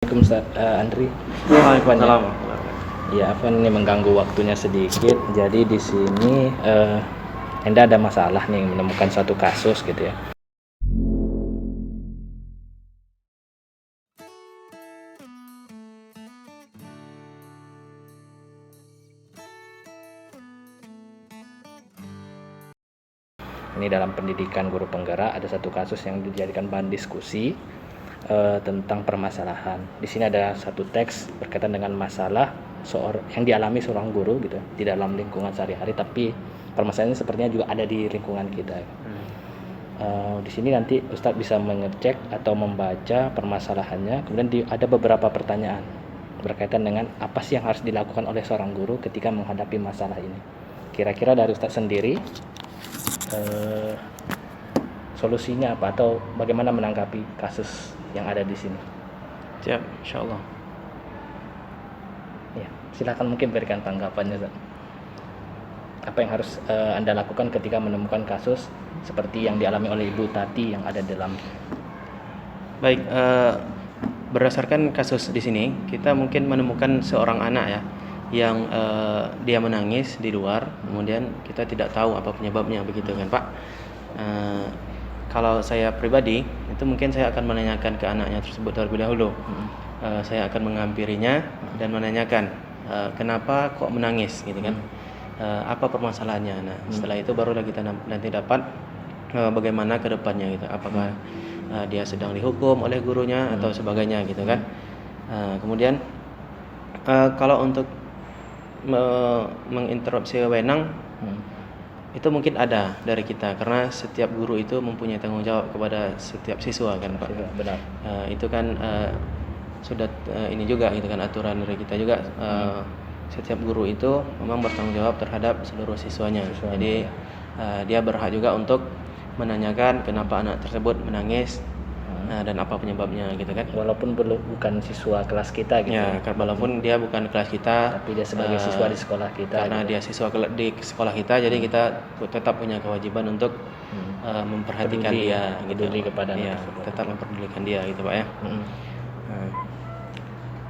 Assalamualaikum Ustaz Andri. Waalaikumsalam. Ya, Afwan ini mengganggu waktunya sedikit. Jadi di sini Anda ada masalah nih menemukan suatu kasus gitu ya. Ini dalam pendidikan guru penggerak ada satu kasus yang dijadikan bahan diskusi tentang permasalahan. Di sini ada satu teks berkaitan dengan masalah yang dialami seorang guru gitu di dalam lingkungan sehari-hari, tapi permasalahannya sepertinya juga ada di lingkungan kita. Di sini nanti Ustadz bisa mengecek atau membaca permasalahannya, kemudian ada beberapa pertanyaan berkaitan dengan apa sih yang harus dilakukan oleh seorang guru ketika menghadapi masalah ini. Kira-kira dari Ustadz sendiri solusinya apa atau bagaimana menanggapi kasus yang ada di sini? Siap, insyaallah. Ya, silakan mungkin berikan tanggapannya, Ustaz. Apa yang harus Anda lakukan ketika menemukan kasus seperti yang dialami oleh Ibu Tati yang ada dalam. Baik, berdasarkan kasus di sini, kita mungkin menemukan seorang anak ya yang dia menangis di luar, kemudian kita tidak tahu apa penyebabnya, begitu kan, Pak? Kalau saya pribadi, itu mungkin saya akan menanyakan ke anaknya tersebut terlebih dahulu. Saya akan menghampirinya dan menanyakan kenapa kok menangis, gitu kan? Apa permasalahannya. Nah, setelah itu barulah kita nanti dapat bagaimana ke depannya gitu. Apakah dia sedang dihukum oleh gurunya atau sebagainya gitu kan. Kemudian kalau untuk menginterupsi wewenang itu mungkin ada dari kita, karena setiap guru itu mempunyai tanggung jawab kepada setiap siswa kan, Pak. Benar. Itu kan sudah ini juga gitu kan, aturan dari kita juga. Setiap guru itu memang bertanggung jawab terhadap seluruh siswanya. Jadi dia berhak juga untuk menanyakan kenapa anak tersebut menangis dan apa penyebabnya gitu kan. Walaupun bukan siswa kelas kita gitu. Ya, walaupun dia bukan kelas kita, tapi dia sebagai siswa di sekolah kita. Karena gitu. dia siswa di sekolah kita, jadi kita tetap punya kewajiban untuk memperhatikan dia, peduli kepada anak ya, tersebut. tetap memperdulikan dia gitu, Pak ya.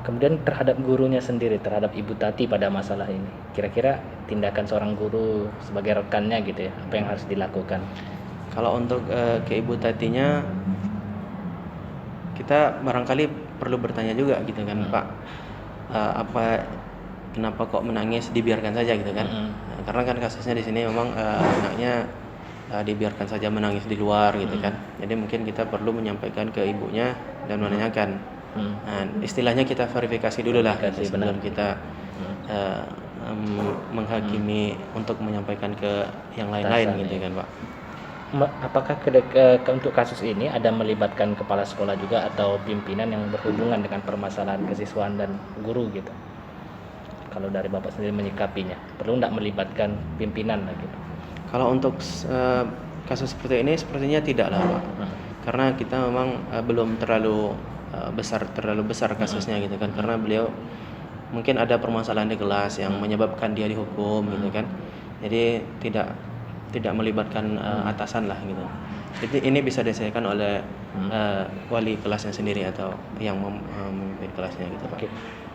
Kemudian terhadap gurunya sendiri, terhadap Ibu Tati pada masalah ini, kira-kira tindakan seorang guru sebagai rekannya gitu ya, apa yang harus dilakukan? Kalau untuk ke Ibu Tatinya, kita barangkali perlu bertanya juga gitu kan, Pak, kenapa kok menangis, dibiarkan saja gitu kan? Karena kan kasusnya di sini memang anaknya dibiarkan saja menangis di luar gitu kan. Jadi mungkin kita perlu menyampaikan ke ibunya dan menanyakan. Nah, istilahnya kita verifikasi dulu lah sebelum kita menghakimi untuk menyampaikan ke yang lain-lain gitu kan, Pak. Apakah untuk kasus ini ada melibatkan kepala sekolah juga atau pimpinan yang berhubungan dengan permasalahan kesiswaan dan guru gitu? Kalau dari Bapak sendiri menyikapinya, perlu tidak melibatkan pimpinan lah gitu? Kalau untuk kasus seperti ini sepertinya tidak lah, Pak. Karena kita memang belum terlalu besar kasusnya gitu kan, karena beliau mungkin ada permasalahan di kelas yang menyebabkan dia dihukum gitu kan. Jadi tidak melibatkan atasan lah gitu. Jadi ini bisa diselesaikan oleh wali kelasnya sendiri atau yang memimpin kelasnya gitu, Pak. Oke.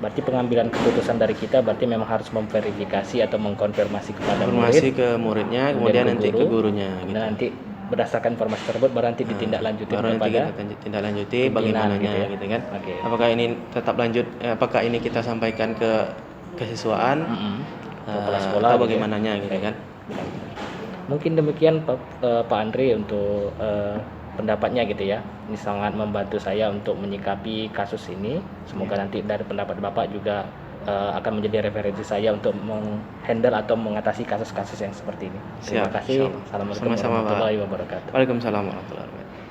Berarti pengambilan keputusan dari kita berarti memang harus memverifikasi atau mengkonfirmasi kepada murid, ke muridnya, kemudian nanti ke gurunya gitu. Dan nanti berdasarkan informasi tersebut baru nanti ditindaklanjuti kepada ditindaklanjuti bagaimananya gitu kan. Okay. Apakah ini tetap lanjut, apakah ini kita sampaikan ke kesiswaan kepala sekolah atau bagaimananya gitu kan. Mungkin demikian Pak Andri untuk pendapatnya gitu ya. Ini sangat membantu saya untuk menyikapi kasus ini. Semoga nanti dari pendapat Bapak juga akan menjadi referensi saya untuk menghandle atau mengatasi kasus-kasus yang seperti ini. Terima kasih. Assalamualaikum warahmatullahi wabarakatuh. Waalaikumsalam warahmatullahi wabarakatuh.